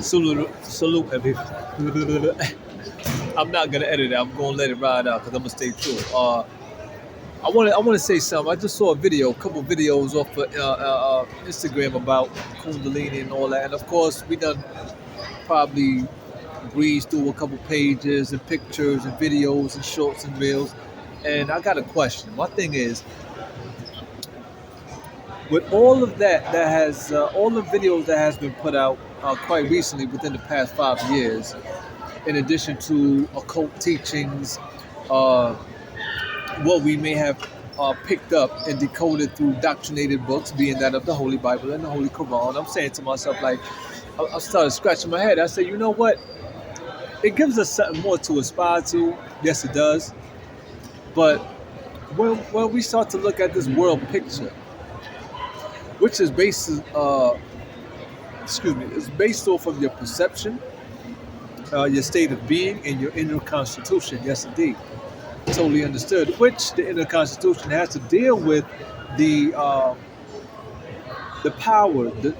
Salute, everybody. I'm not gonna edit it. I'm gonna let it ride out because I'm gonna stay true. I want to say something. I just saw a couple videos off of Instagram about Kundalini and all that, and of course we done probably breezed through a couple pages and pictures and videos and shorts and reels. And I got a question. My thing is, with all of that has all the videos that has been put out quite recently within the past 5 years, in addition to occult teachings, uh, what we may have picked up and decoded through doctrinated books, being that of the Holy Bible and the Holy Quran. I'm saying to myself, like, I started scratching my head. I said, you know what? It gives us something more to aspire to. Yes, it does. But when we start to look at this world picture, which is based, is based off of your perception, your state of being, and your inner constitution. Yes, indeed. Totally understood. Which the inner constitution has to deal with the uh, the power, the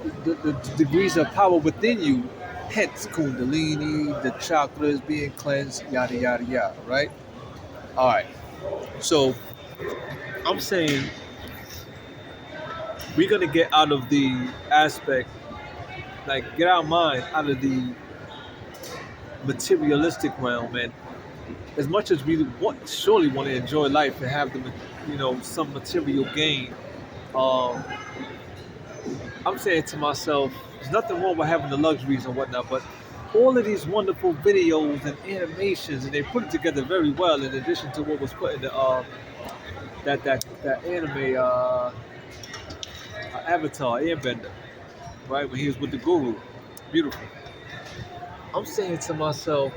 degrees of power within you. Hence, Kundalini, the chakras being cleansed, yada yada yada. Right. All right. So I'm saying we're gonna get out of the aspect, like get our mind out of the materialistic realm, and as much as we surely want to enjoy life and have the, some material gain, um, I'm saying to myself, there's nothing wrong with having the luxuries and whatnot, but all of these wonderful videos and animations, and they put it together very well. In addition to what was put in the that anime Avatar Airbender, right when he was with the Guru, beautiful. I'm saying to myself,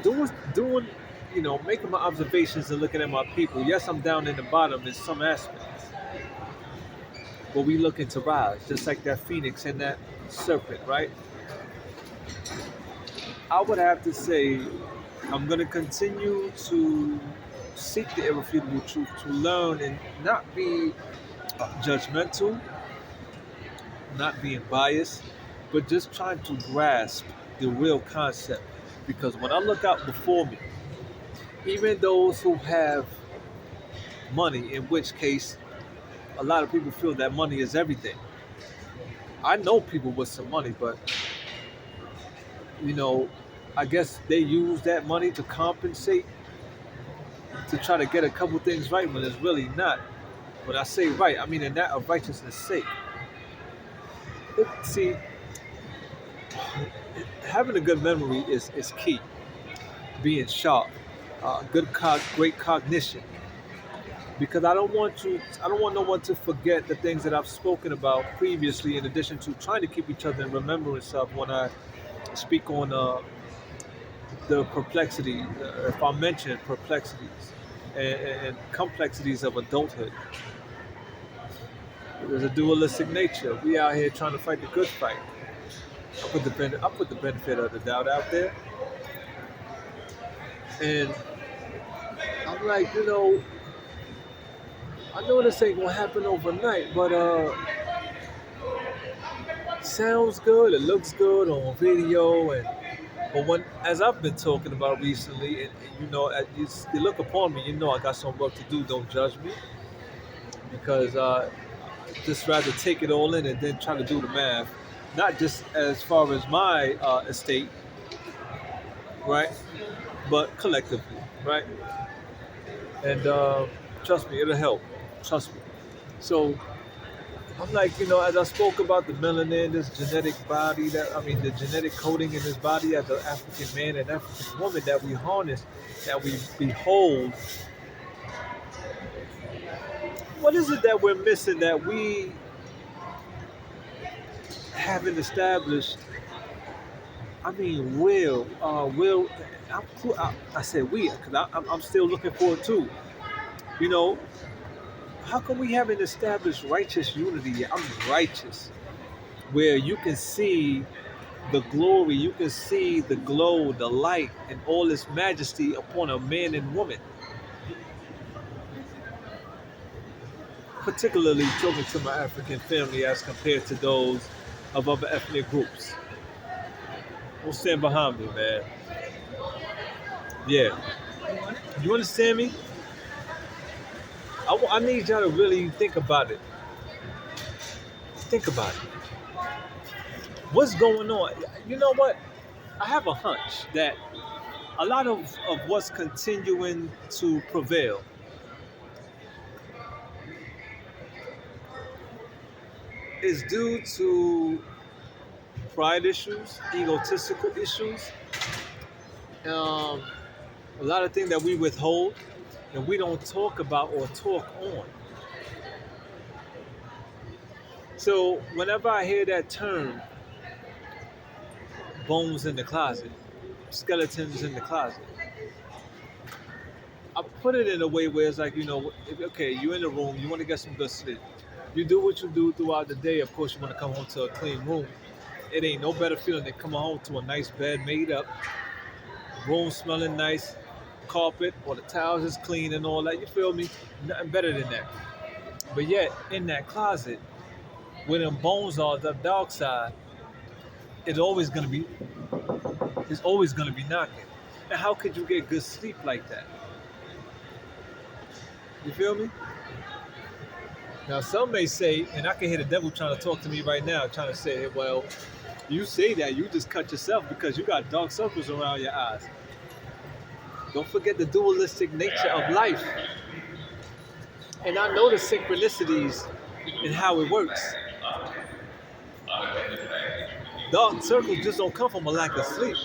doing making my observations and looking at my people. Yes, I'm down in the bottom in some aspects, but we looking to rise, just like that phoenix and that serpent, right? I would have to say I'm going to continue to seek the irrefutable truth, to learn and not be judgmental, not being biased, but just trying to grasp the real concept. Because when I look out before me, even those who have money, in which case a lot of people feel that money is everything. I know people with some money, but you know, I guess they use that money to compensate, to try to get a couple things right when it's really not. When I say right, I mean in that of righteousness' sake. See, having a good memory is key. Being sharp, great cognition. Because I don't want no one to forget the things that I've spoken about previously. In addition to trying to keep each other in remembrance of when I speak on the perplexity, if I mention perplexities and complexities of adulthood. There's a dualistic nature. We out here trying to fight the good fight. I put the benefit of the doubt out there, and I'm like, I know this ain't gonna happen overnight, but sounds good. It looks good on video, and but when as I've been talking about recently, and as you look upon me, I got some work to do. Don't judge me, because just rather take it all in and then try to do the math, not just as far as my estate, right, but collectively, right, and trust me, it'll help. Trust me. So I'm like, as I spoke about the melanin, this genetic body the genetic coding in this body as an African man and African woman that we harness, that we behold. What is it that we're missing that we haven't established? I mean, I said we, because I'm still looking forward to, you know, how come we haven't established righteous unity yet? I mean, righteous, where you can see the glory, you can see the glow, the light, and all its majesty upon a man and woman. Particularly talking to my African family as compared to those of other ethnic groups. Don't stand behind me, man. Yeah. You understand me? I need y'all to really think about it. Think about it. What's going on? You know what? I have a hunch that a lot of what's continuing to prevail is due to pride issues, egotistical issues, um, a lot of things that we withhold and we don't talk about or talk on. So whenever I hear that term, bones in the closet, skeletons in the closet, I put it in a way where it's like, okay, you're in the room, you want to get some good sleep. You do what you do throughout the day. Of course, you want to come home to a clean room. It ain't no better feeling than coming home to a nice bed made up, room smelling nice, carpet or the towels is clean and all that. You feel me? Nothing better than that. But yet, in that closet, where them bones are, the dark side, it's always gonna be, it's always gonna be knocking. And how could you get good sleep like that? You feel me? Now, some may say, and I can hear the devil trying to talk to me right now, trying to say, well, you say that, you just cut yourself because you got dark circles around your eyes. Don't forget the dualistic nature of life. And I know the synchronicities and how it works. Dark circles just don't come from a lack of sleep.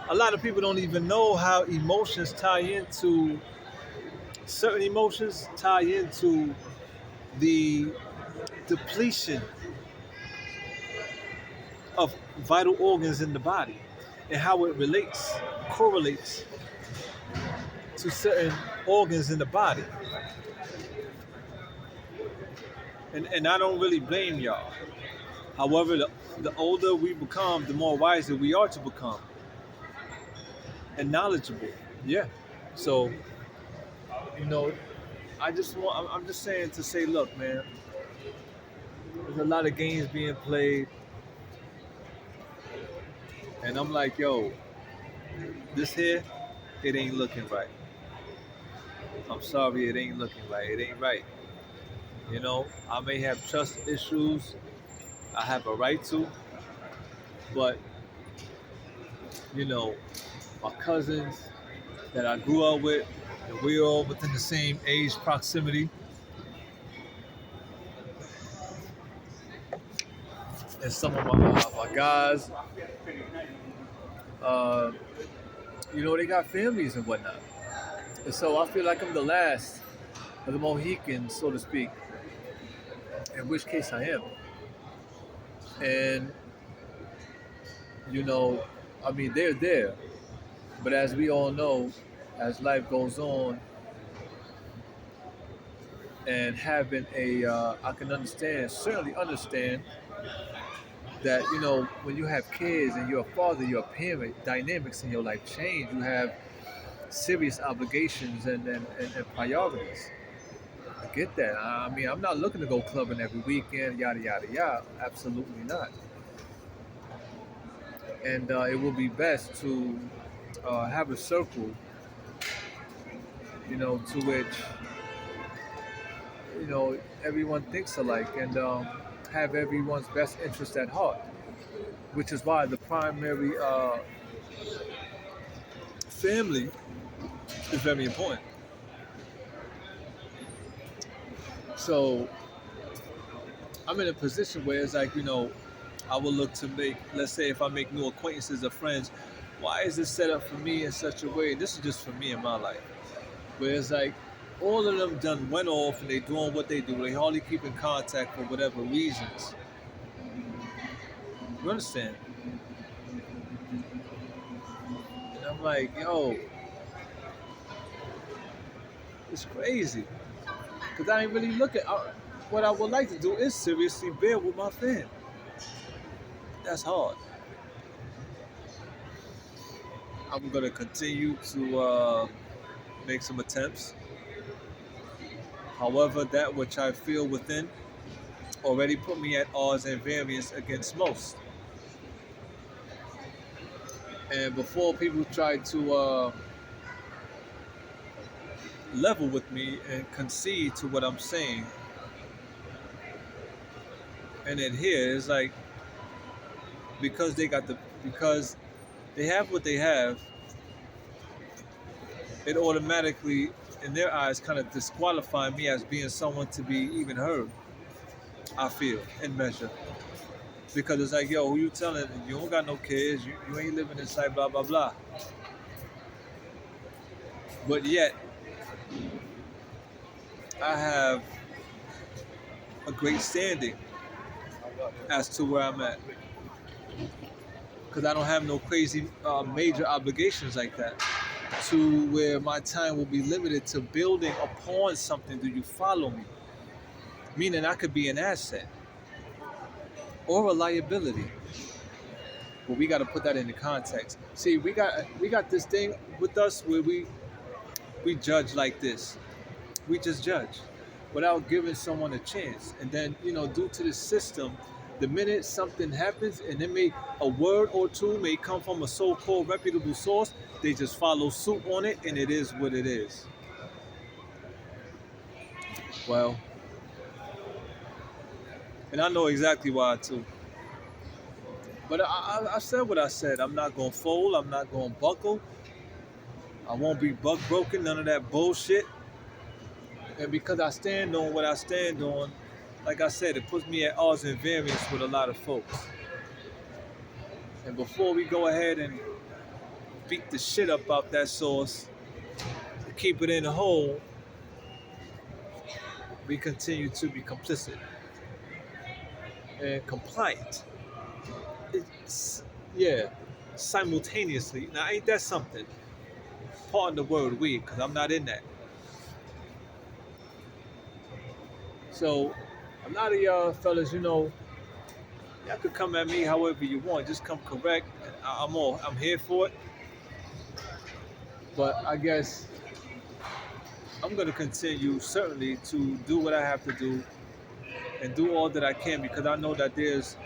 A lot of people don't even know how emotions tie into, certain emotions tie into the depletion of vital organs in the body and how it correlates to certain organs in the body. And I don't really blame y'all. However, the older we become, the more wiser we are to become and knowledgeable. Yeah. So, you know, I'm just saying to say, look, man, there's a lot of games being played. And I'm like, yo, this here, it ain't looking right. I'm sorry, it ain't looking right. It ain't right. I may have trust issues. I have a right to, but my cousins that I grew up with, and we're all within the same age proximity. And some of my guys, uh, they got families and whatnot. And so I feel like I'm the last of the Mohicans, so to speak, in which case I am. And, they're there. But as we all know, as life goes on, and having I can certainly understand that, when you have kids and you're a father, you're a parent, dynamics in your life change. You have serious obligations and priorities. I get that. I mean, I'm not looking to go clubbing every weekend, yada, yada, yada. Absolutely not. And it will be best to have a circle, to which, everyone thinks alike and have everyone's best interest at heart, which is why the primary family is very important. So I'm in a position where it's like, I will look to make, let's say if I make new acquaintances or friends, why is this set up for me in such a way? This is just for me in my life. Where it's like, all of them done went off and they doing what they do. They hardly keep in contact for whatever reasons. You understand? And I'm like, yo, it's crazy. Because I ain't really looking. What I would like to do is seriously bear with my fam. That's hard. I'm going to continue to make some attempts. However, that which I feel within already put me at odds and variance against most. And before people try to level with me and concede to what I'm saying and adhere, it's like because because they have what they have, it automatically in their eyes kind of disqualify me as being someone to be even heard. I feel in measure. Because it's like, yo, who you telling? You don't got no kids. You ain't living inside blah, blah, blah. But yet, I have a great standing as to where I'm at. Because I don't have no crazy major obligations like that. To where my time will be limited to building upon something. Do you follow me? Meaning I could be an asset or a liability. But we got to put that into context. See, we got this thing with us where we judge like this. We just judge without giving someone a chance. And then, due to the system, the minute something happens and a word or two may come from a so-called reputable source, they just follow suit on it, and it is what it is. Well, and I know exactly why too. But I said what I said. I'm not going to fold. I'm not going to buckle. I won't be buck broken. None of that bullshit. And because I stand on what I stand on, like I said, it puts me at odds and variance with a lot of folks. And before we go ahead and beat the shit up out that source, to keep it in the hole, we continue to be complicit and compliant. Simultaneously. Now, ain't that something? Pardon the word we, because I'm not in that. So, a lot of y'all fellas, y'all could come at me however you want. Just come correct. I'm here for it. But I guess I'm going to continue certainly to do what I have to do and do all that I can, because I know that there's,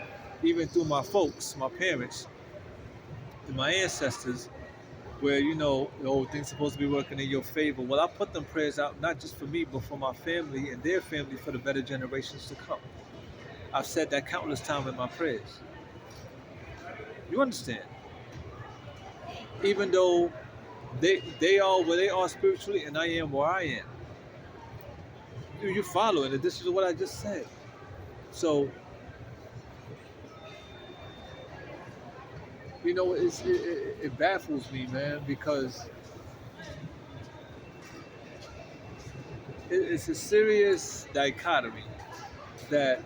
even through my folks, my parents, and my ancestors, where, things supposed to be working in your favor. Well, I put them prayers out, not just for me, but for my family and their family, for the better generations to come. I've said that countless times in my prayers. You understand? Even though they are where they are spiritually and I am where I am. You following it. This is what I just said. So, it baffles me, man, because it's a serious dichotomy that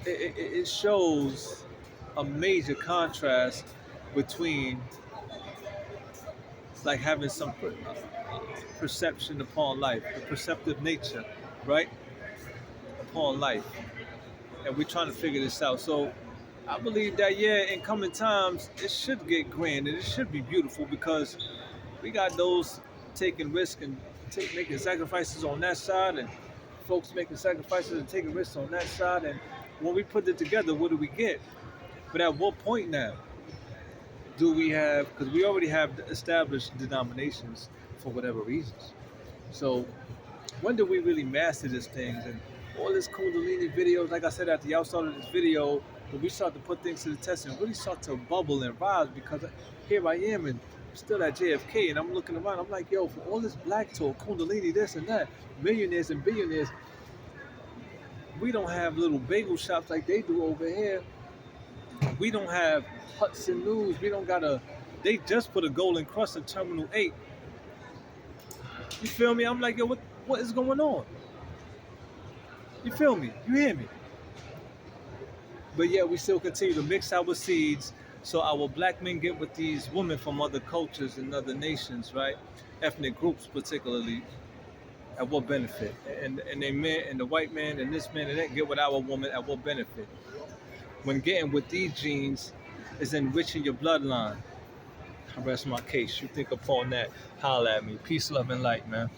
it shows a major contrast between like having some perception upon life, the perceptive nature, right, upon life. And we're trying to figure this out. So I believe that, in coming times, it should get grand and it should be beautiful, because we got those taking risks and making sacrifices on that side, and folks making sacrifices and taking risks on that side. And when we put it together, what do we get? But at what point now do we have, because we already have established denominations for whatever reasons. So when do we really master these things? And all this Kundalini videos, like I said at the outset of this video, when we start to put things to the test and really start to bubble and rise, because here I am and still at JFK, and I'm looking around, I'm like, yo, for all this black talk, Kundalini, this and that, millionaires and billionaires, we don't have little bagel shops like they do over here. We don't have Hudson News. We don't got they just put a golden crust in Terminal 8. You feel me? I'm like, yo, what is going on? You feel me? You hear me? But yet we still continue to mix our seeds so our black men get with these women from other cultures and other nations, right? Ethnic groups particularly. At what benefit? And they men and the white man and this man and that get with our woman at what benefit? When getting with these genes is enriching your bloodline. I rest my case. You think upon that, holla at me. Peace, love, and light, man.